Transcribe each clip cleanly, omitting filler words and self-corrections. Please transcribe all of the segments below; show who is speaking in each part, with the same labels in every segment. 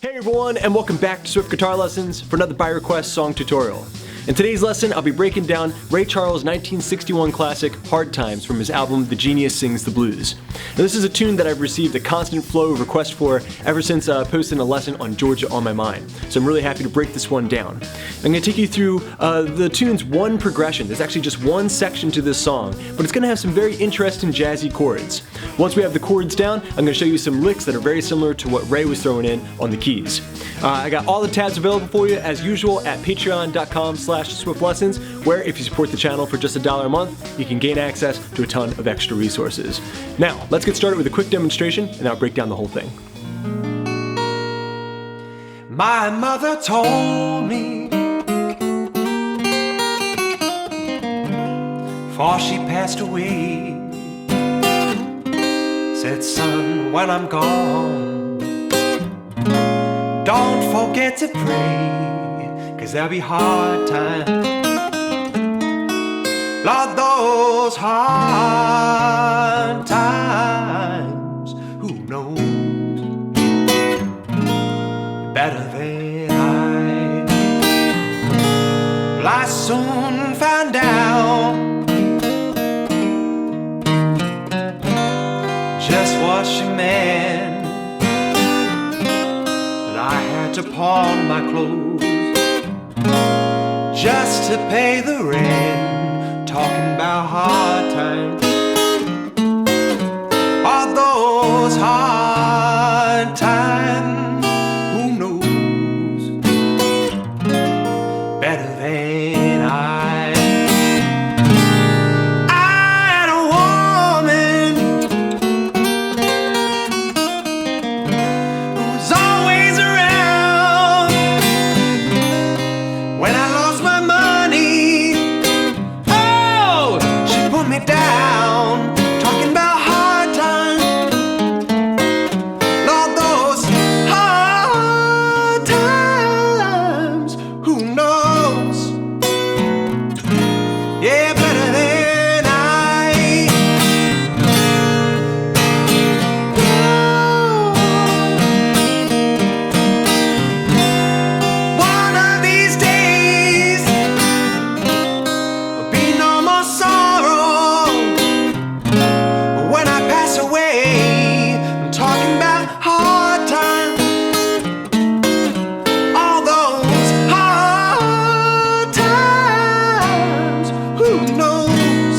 Speaker 1: Hey everyone, and welcome back to Swift Guitar Lessons for another by request song tutorial. In today's lesson, I'll be breaking down Ray Charles' 1961 classic, Hard Times, from his album The Genius Sings the Blues. Now, this is a tune that I've received a constant flow of requests for ever since posting a lesson on Georgia on My Mind. So I'm really happy to break this one down. I'm going to take you through the tune's one progression. There's actually just one section to this song, but it's going to have some very interesting jazzy chords. Once we have the chords down, I'm going to show you some licks that are very similar to what Ray was throwing in on the keys. I got all the tabs available for you as usual at patreon.com/swiftlessons, where if you support the channel for just $1 a month, you can gain access to a ton of extra resources. Now, let's get started with a quick demonstration and I'll break down the whole thing.
Speaker 2: My mother told me, before she passed away, said, son, when I'm gone, don't forget to pray, 'cause there'll be hard times. Lord, those hard times, who knows better than I? Well, I soon found out just what she meant. I had to pawn my clothes just to pay the rent, talking about hard times. All those hard times, who knows better than I? I had a woman who was always around when I lost my money. Oh, she put me down, talking about hard times. Lord, those hard times, who knows? Yeah, better than I. One of these days, there'll be no more sorrow. When I pass away, I'm talking about hard times. All those hard times, who knows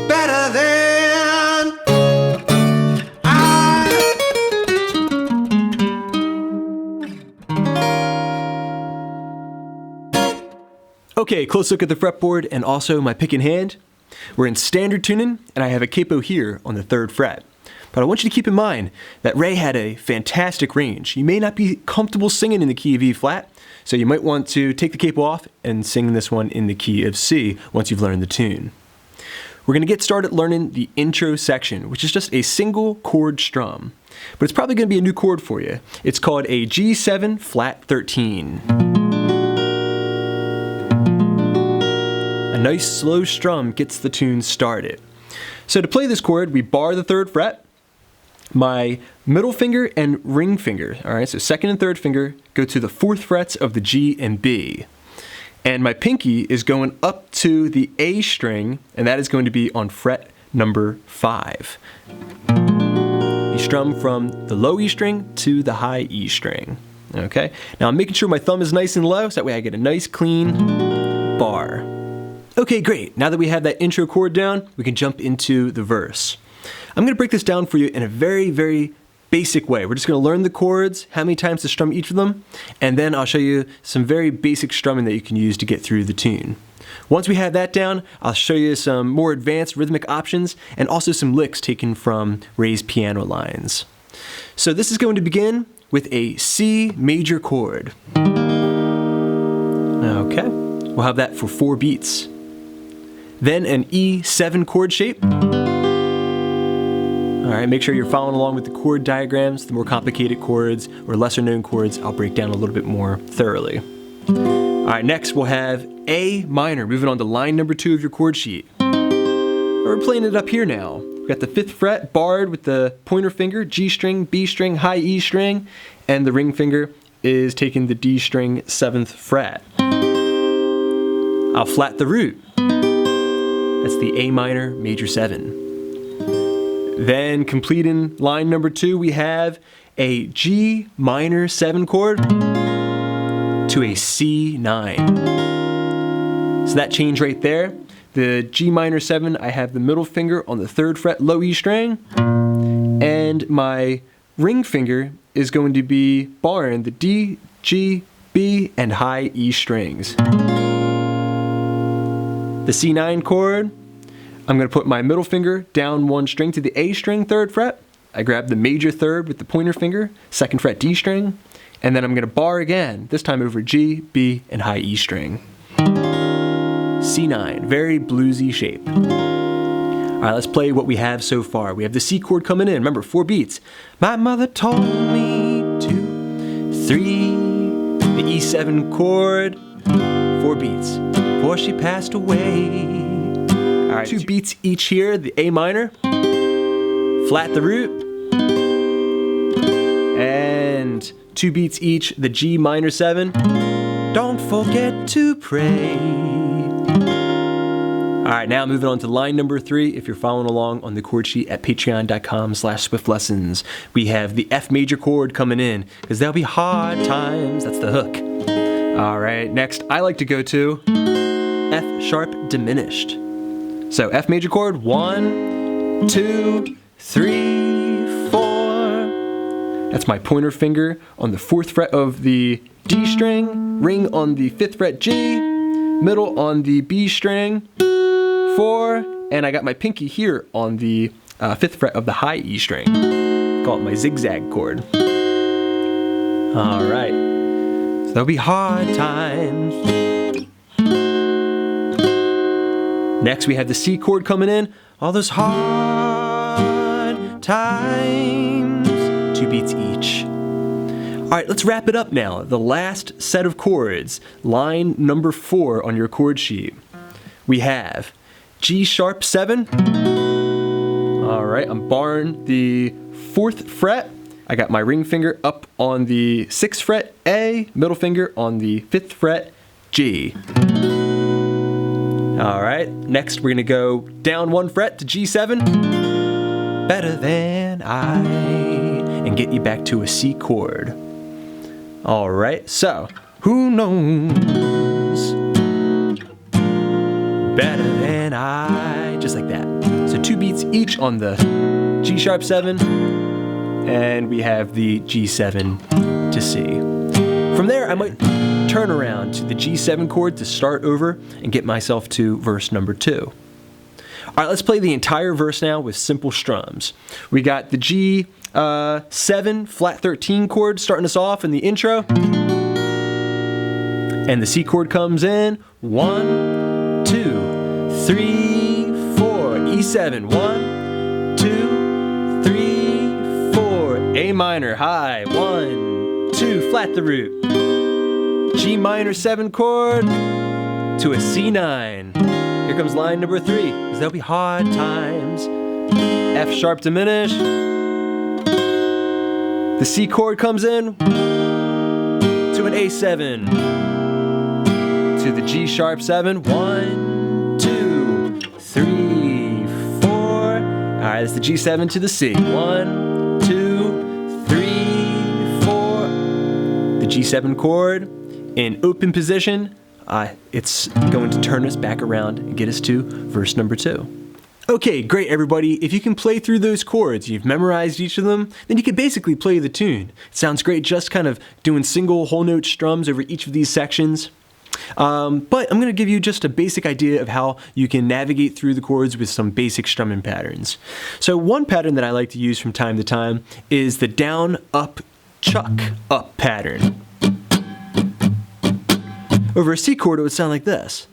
Speaker 2: better than I?
Speaker 1: Okay, close look at the fretboard and also my pick in hand. We're in standard tuning, and I have a capo here on the 3rd fret. But I want you to keep in mind that Ray had a fantastic range. You may not be comfortable singing in the key of E flat, so you might want to take the capo off and sing this one in the key of C once you've learned the tune. We're going to get started learning the intro section, which is just a single chord strum. But it's probably going to be a new chord for you. It's called a G7 flat 13. A nice slow strum gets the tune started. So to play this chord, we bar the 3rd fret. My middle finger and ring finger, all right, so 2nd and 3rd finger, go to the 4th frets of the G and B. And my pinky is going up to the A string, and that is going to be on fret number 5. You strum from the low E string to the high E string, okay? Now I'm making sure my thumb is nice and low, so that way I get a nice clean bar. Okay, great. Now that we have that intro chord down, we can jump into the verse. I'm going to break this down for you in a very, very basic way. We're just going to learn the chords, how many times to strum each of them, and then I'll show you some very basic strumming that you can use to get through the tune. Once we have that down, I'll show you some more advanced rhythmic options and also some licks taken from Ray's piano lines. So this is going to begin with a C major chord. Okay, we'll have that for 4 beats. Then an E7 chord shape. All right, make sure you're following along with the chord diagrams. The more complicated chords or lesser known chords, I'll break down a little bit more thoroughly. All right, next we'll have A minor, moving on to line number 2 of your chord sheet. We're playing it up here now. got the 5th fret barred with the pointer finger, G string, B string, high E string, and the ring finger is taking the D string 7th fret. I'll flat the root. That's the A minor major 7. Then completing line number 2, we have a G minor 7 chord to a C9. So that change right there, the G minor 7, I have the middle finger on the 3rd fret low E string, and my ring finger is going to be barring the D, G, B, and high E strings. The C9 chord, I'm going to put my middle finger down 1 string to the A string 3rd fret. I grab the major 3rd with the pointer finger, 2nd fret D string, and then I'm going to bar again, this time over G, B, and high E string. C9, very bluesy shape. All right, let's play what we have so far. We have the C chord coming in. Remember, 4 beats. My mother told me 2, 3, the E7 chord, 4 beats, before she passed away. All right, 2 beats each here, the A minor, flat the root, and 2 beats each, the G minor 7, don't forget to pray. All right, now moving on to line number 3. If you're following along on the chord sheet at patreon.com/swiftlessons, we have the F major chord coming in, because there'll be hard times. That's the hook. All right, next I like to go to F sharp diminished. So F major chord, 1, 2, 3, 4. That's my pointer finger on the 4th fret of the D string, ring on the 5th fret G, middle on the B string, 4, and I got my pinky here on the 5th fret of the high E string. Call it my zigzag chord. All right, so there'll be hard times. Next we have the C chord coming in. All those hard times, 2 beats each. All right, let's wrap it up now. The last set of chords, line number 4 on your chord sheet. We have G sharp 7. All right, I'm barring the 4th fret. I got my ring finger up on the 6th fret A, middle finger on the 5th fret G. All right, next we're gonna go down 1 fret to G7, better than I, and get you back to a C chord. All right, so who knows better than I, just like that. So 2 beats each on the G sharp 7, and we have the G7 to C. From there, I might turn around to the G7 chord to start over and get myself to verse number 2. All right, let's play the entire verse now with simple strums. We got the G7 flat 13 chord starting us off in the intro, and the C chord comes in, 1, 2, 3, 4, E7, 1, 2, 3, 4, A minor, high, 1, 2, flat the root, G minor 7 chord to a C9. Here comes line number 3, because there'll be hard times. F sharp diminished. The C chord comes in to an A7. To the G sharp 7. 1, 2, 3, 4. All right, it's the G7 to the C. 1, 2, 3, 4. The G7 chord in open position. It's going to turn us back around and get us to verse number 2. Okay, great everybody. If you can play through those chords, you've memorized each of them, then you can basically play the tune. It sounds great just kind of doing single whole note strums over each of these sections. But I'm going to give you just a basic idea of how you can navigate through the chords with some basic strumming patterns. So one pattern that I like to use from time to time is the down, up, chuck, up pattern. Over a C chord, it would sound like this.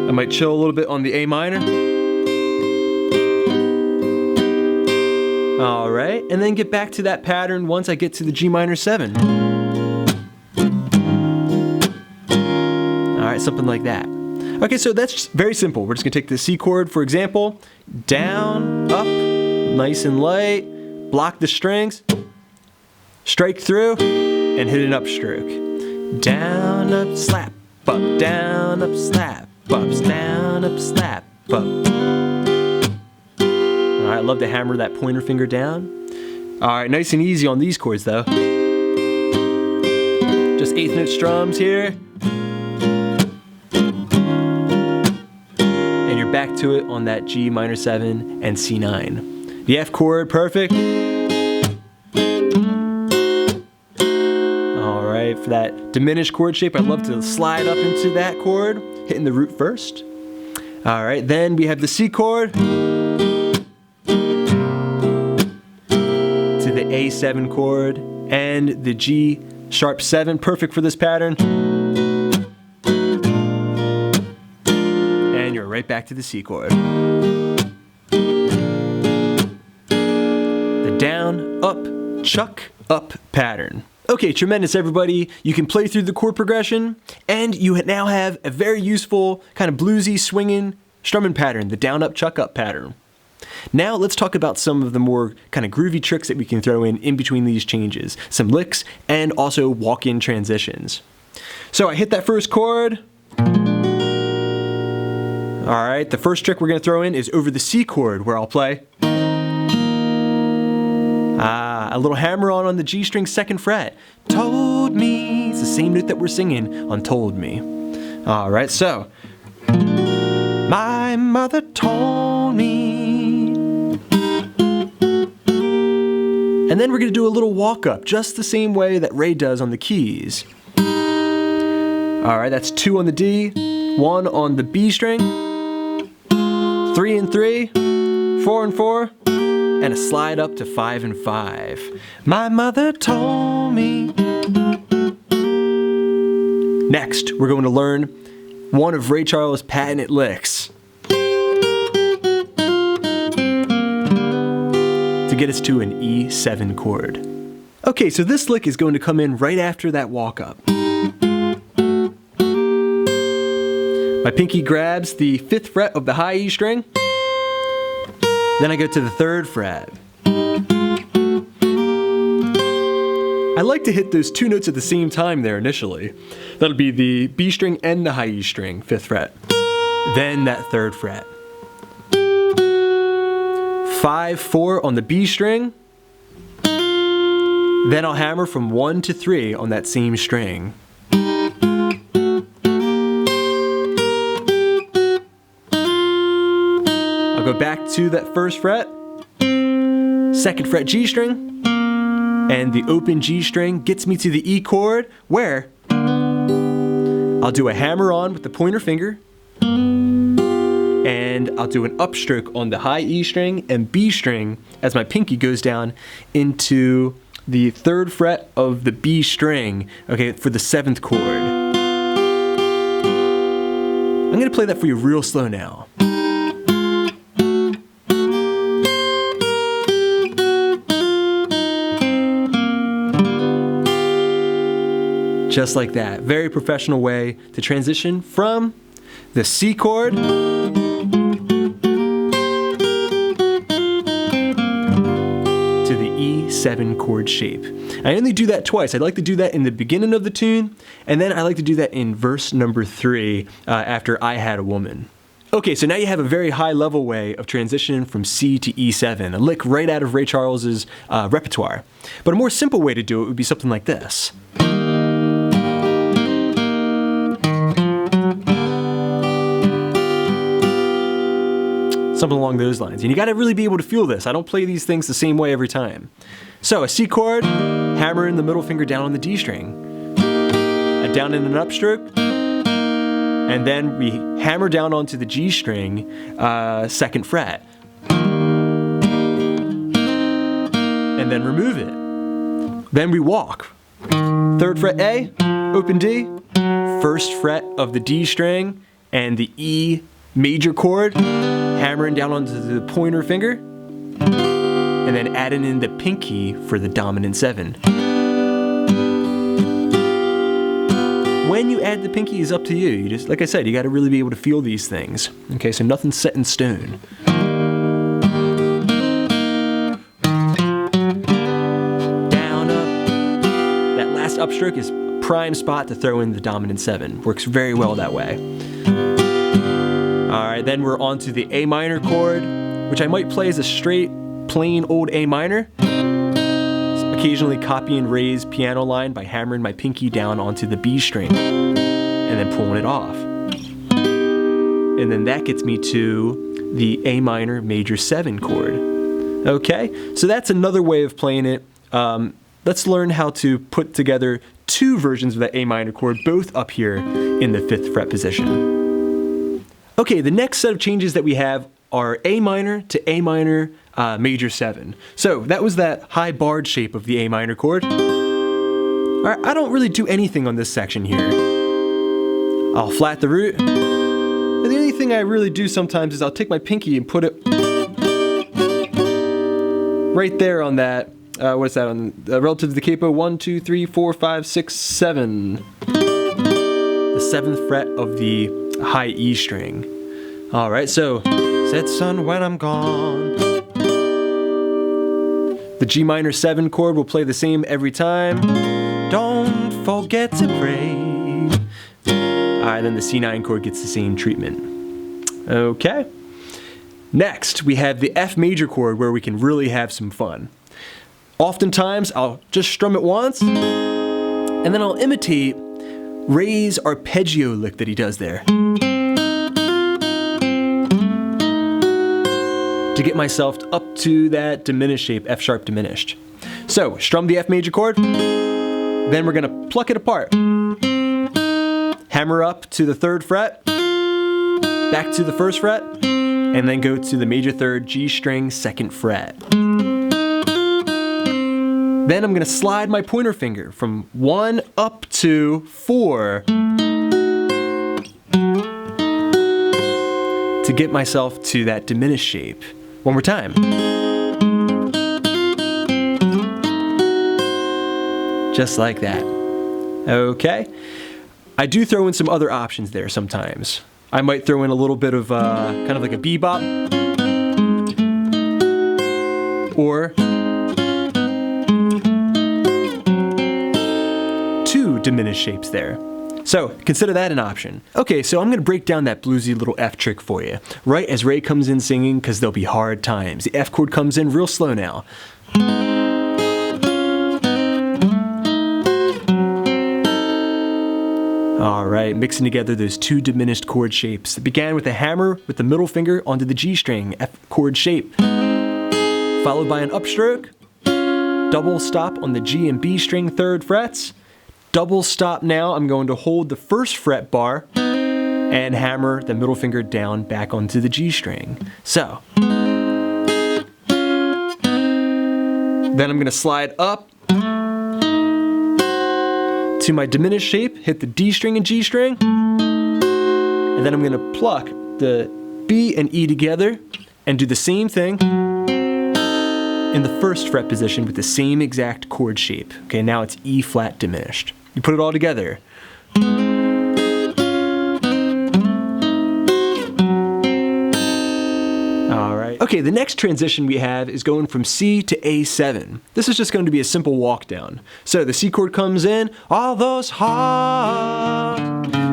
Speaker 1: I might chill a little bit on the A minor. All right, and then get back to that pattern once I get to the G minor 7. right, something like that. Okay, so that's very simple. We're just gonna take the C chord, for example, down, up, nice and light, block the strings, strike through, and hit an upstroke. Down, up, slap, up, down, up, slap, ups, down, up, slap, up. All right, I love to hammer that pointer finger down. All right, nice and easy on these chords though. Just 8th note strums here. And you're back to it on that G minor 7 and C9. The F chord, perfect. All right, for that diminished chord shape, I love to slide up into that chord, hitting the root first. All right, then we have the C chord to the A7 chord and the G sharp 7, perfect for this pattern. And you're right back to the C chord. The down, up, chuck, up pattern. Okay, tremendous everybody. You can play through the chord progression, and you now have a very useful kind of bluesy, swinging, strumming pattern, the down, up, chuck, up pattern. Now let's talk about some of the more kind of groovy tricks that we can throw in between these changes. Some licks and also walk-in transitions. So I hit that first chord. All right, the first trick we're gonna throw in is over the C chord where I'll play. A little hammer on the G string 2nd fret. Told me, it's the same note that we're singing on Told Me. All right, so. My mother told me. And then we're gonna do a little walk up, just the same way that Ray does on the keys. All right, that's 2 on the D, 1 on the B string, 3 and 3, 4 and 4, and a slide up to 5 and 5. My mother told me. Next, we're going to learn one of Ray Charles' patented licks to get us to an E7 chord. Okay, so this lick is going to come in right after that walk up. My pinky grabs the 5th fret of the high E string. Then I go to the 3rd fret. I like to hit those 2 notes at the same time there initially. That'll be the B string and the high E string, 5th fret. Then that 3rd fret. 5, 4 on the B string. Then I'll hammer from 1 to 3 on that same string. Go back to that 1st fret, 2nd fret G string, and the open G string gets me to the E chord where I'll do a hammer on with the pointer finger, and I'll do an upstroke on the high E string and B string as my pinky goes down into the 3rd fret of the B string, okay, for the 7th chord. I'm gonna play that for you real slow now. Just like that. Very professional way to transition from the C chord to the E7 chord shape. I only do that twice. I like to do that in the beginning of the tune, and then I like to do that in verse number 3 after I Had a Woman. Okay, so now you have a very high level way of transitioning from C to E7, a lick right out of Ray Charles's repertoire. But a more simple way to do it would be something like this. Something along those lines. And you gotta really be able to feel this. I don't play these things the same way every time. So a C chord, hammer in the middle finger down on the D string, a down in an upstroke, and then we hammer down onto the G string, 2nd fret. And then remove it. Then we walk. 3rd fret A, open D, 1st fret of the D string, and the E major chord, hammering down onto the pointer finger, and then adding in the pinky for the dominant 7. When you add the pinky is up to you. You just, like I said, you got to really be able to feel these things. Okay, so nothing's set in stone. Down, up. That last upstroke is a prime spot to throw in the dominant 7. Works very well that way. All right, then we're on to the A minor chord, which I might play as a straight, plain old A minor. Occasionally copy and raise piano line by hammering my pinky down onto the B string and then pulling it off. And then that gets me to the A minor major 7 chord. Okay, so that's another way of playing it. Let's learn how to put together 2 versions of that A minor chord, both up here in the 5th fret position. Okay, the next set of changes that we have are A minor to A minor major 7. So that was that high barred shape of the A minor chord. All right, I don't really do anything on this section here. I'll flat the root. And the only thing I really do sometimes is I'll take my pinky and put it right there on that, what is that, on relative to the capo, 1, 2, 3, 4, 5, 6, 7. The 7th fret of the high E string. All right, so said sun when I'm gone. The G minor 7 chord will play the same every time. Don't forget to pray. Alright, then the C9 chord gets the same treatment. Okay. Next, we have the F major chord where we can really have some fun. Oftentimes, I'll just strum it once, and then I'll imitate Ray's arpeggio lick that he does there, to get myself up to that diminished shape, F sharp diminished. So, strum the F major chord, then we're gonna pluck it apart. Hammer up to the 3rd fret, back to the 1st fret, and then go to the major 3rd G string 2nd fret. Then I'm gonna slide my pointer finger from 1 up to 4 to get myself to that diminished shape. One more time. Just like that. Okay. I do throw in some other options there sometimes. I might throw in a little bit of kind of like a bebop, or 2 diminished shapes there. So consider that an option. Okay, so I'm gonna break down that bluesy little F trick for you, right as Ray comes in singing, because there'll be hard times. The F chord comes in real slow now. Alright, mixing together those 2 diminished chord shapes. It began with a hammer with the middle finger onto the G string, F chord shape, followed by an upstroke, double stop on the G and B string 3rd frets, double stop now, I'm going to hold the 1st fret bar and hammer the middle finger down back onto the G string. So, then I'm going to slide up to my diminished shape, hit the D string and G string, and then I'm going to pluck the B and E together and do the same thing in the 1st fret position with the same exact chord shape. Okay, now it's E flat diminished. You put it all together. Alright. Okay, the next transition we have is going from C to A7. This is just going to be a simple walk down. So the C chord comes in, all those hard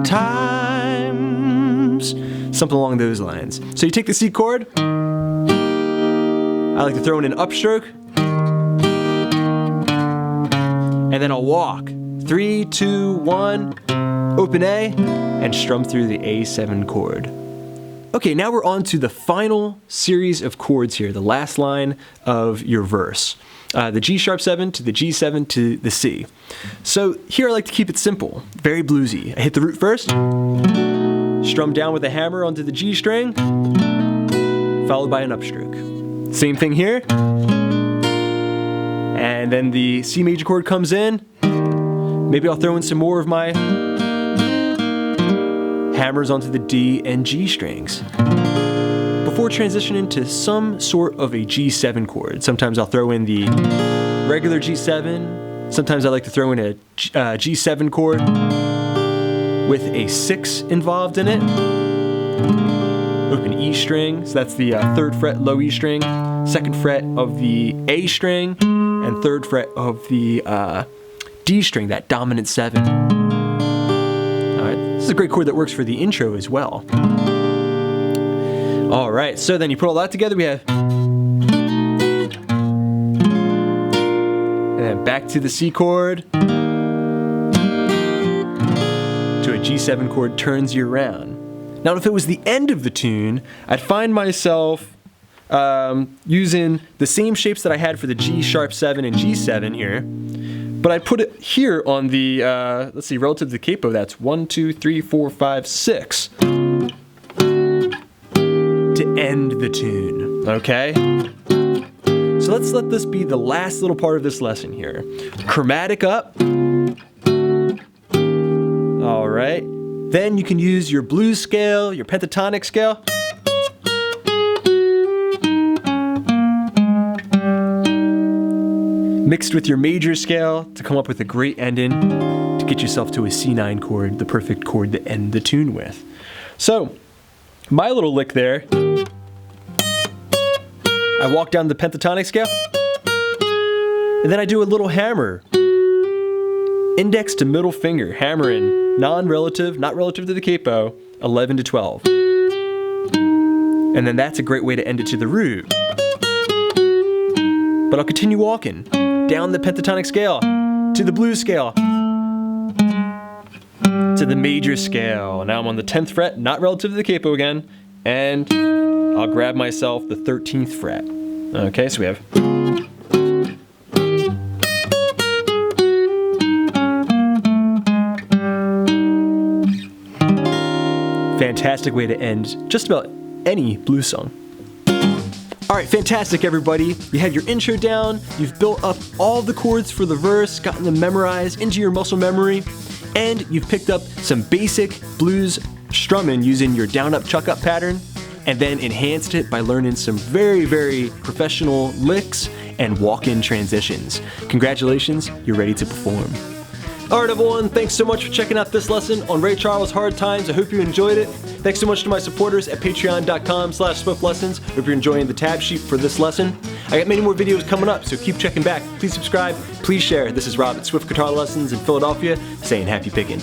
Speaker 1: times, something along those lines. So you take the C chord, I like to throw in an upstroke, and then I'll walk. 3, 2, 1, open A, and strum through the A7 chord. Okay, now we're on to the final series of chords here, the last line of your verse. The G sharp 7 to the G7 to the C. So here I like to keep it simple, very bluesy. I hit the root first, strum down with a hammer onto the G string, followed by an upstroke. Same thing here. And then the C major chord comes in. Maybe I'll throw in some more of my hammers onto the D and G strings before transitioning to some sort of a G7 chord. Sometimes I'll throw in the regular G7. Sometimes I like to throw in a G7 chord. with a 6 involved in it. Open E string, so that's the 3rd fret low E string, 2nd fret of the A string, and 3rd fret of the D string, that dominant 7. Alright, this is a great chord that works for the intro as well. Alright, so then you put all that together, we have... And then back to the C chord, to a G7 chord turns you around. Now if it was the end of the tune, I'd find myself using the same shapes that I had for the G sharp 7 and G7 here, but I'd put it here on the, let's see, relative to the capo, that's 1, 2, 3, 4, 5, 6, to end the tune, okay? So let's let this be the last little part of this lesson here. Chromatic up. All right. Then you can use your blues scale, your pentatonic scale. Mixed with your major scale to come up with a great ending to get yourself to a C9 chord, the perfect chord to end the tune with. So, my little lick there, I walk down the pentatonic scale, and then I do a little hammer. Index to middle finger, hammering non-relative, not relative to the capo, 11 to 12. And then that's a great way to end it to the root. But I'll continue walking down the pentatonic scale, to the blues scale, to the major scale. Now I'm on the 10th fret, not relative to the capo again, and I'll grab myself the 13th fret. Okay, so we have... Fantastic way to end just about any blues song. Alright, fantastic everybody. You had your intro down, you've built up all the chords for the verse, gotten them memorized into your muscle memory, and you've picked up some basic blues strumming using your down-up, chuck-up pattern, and then enhanced it by learning some very, very professional licks and walk-in transitions. Congratulations, you're ready to perform. Alright everyone, thanks so much for checking out this lesson on Ray Charles Hard Times. I hope you enjoyed it. Thanks so much to my supporters at patreon.com/SwiftLessons. Hope you're enjoying the tab sheet for this lesson. I got many more videos coming up, so keep checking back. Please subscribe, please share. This is Rob at Swift Guitar Lessons in Philadelphia, saying happy picking.